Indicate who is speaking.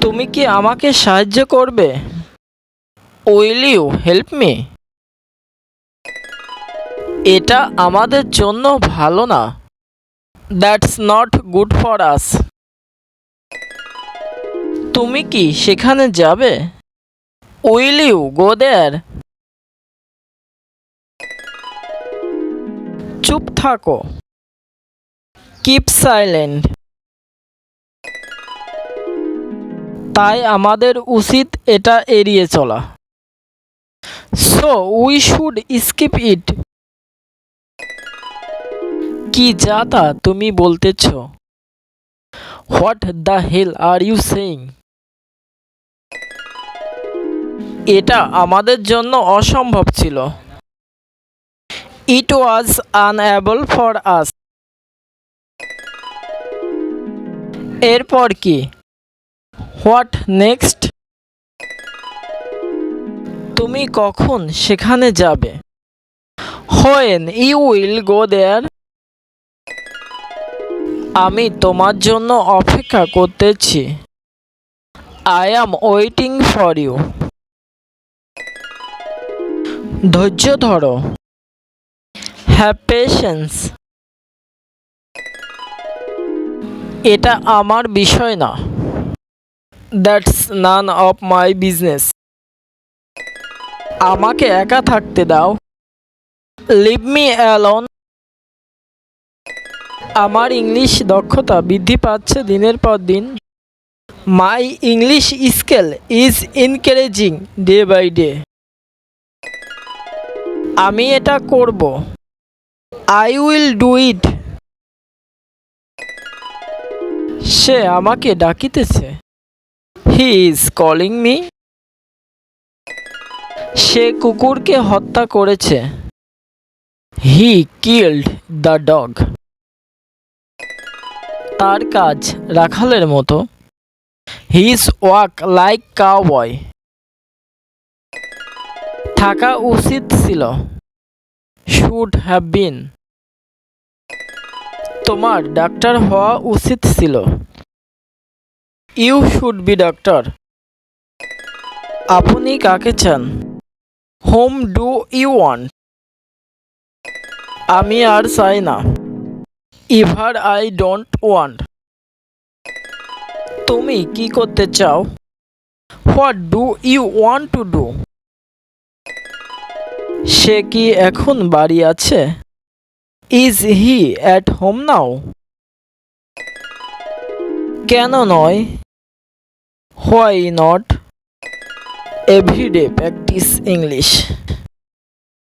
Speaker 1: তুমি কি আমাকে সাহায্য করবে? Will you help me? এটা আমাদের জন্য ভালো না। That's not good for us. তুমি কি সেখানে যাবে? Will you go there? চুপ থাকো। Keep silent. তাই আমাদের উচিত এটা এড়িয়ে চলা। So we should skip it. কি যা তা তুমি বলতেছ? What the hell are you saying? এটা আমাদের জন্য অসম্ভব ছিল। It was unable for us. এরপর কি? What next? তুমি কখন সেখানে যাবে? When you will go there? আমি তোমার জন্য অপেক্ষা করতেছি। I am waiting for you. ধৈর্য ধরো। Have patience. এটা আমার বিষয় না। That's none of my business. আমাকে একা থাকতে দাও। Leave me alone. আমার ইংলিশ দক্ষতা বৃদ্ধি পাচ্ছে দিনের পর দিন। My English skill is increasing day by day. আমি এটা করব। I will do it. সে আমাকে ডাকিতেছে। He is calling me. সে কুকুরকে হত্যা করেছে। He killed the dog. তার কাজ রাখালের মতো। His walk like cowboy. থাকা উচিত ছিল। Should have been. তোমার ডাক্তার হওয়া উচিত ছিল। You should be doctor. আপনি কাকে চান? Whom do you want? আমি আর চাই না। Ever I don't want. তুমি কি করতে চাও? What do you want to do? সে কি এখন বাড়ি আছে? Is he at home now? কেন নয়? Why not? Everyday practice English.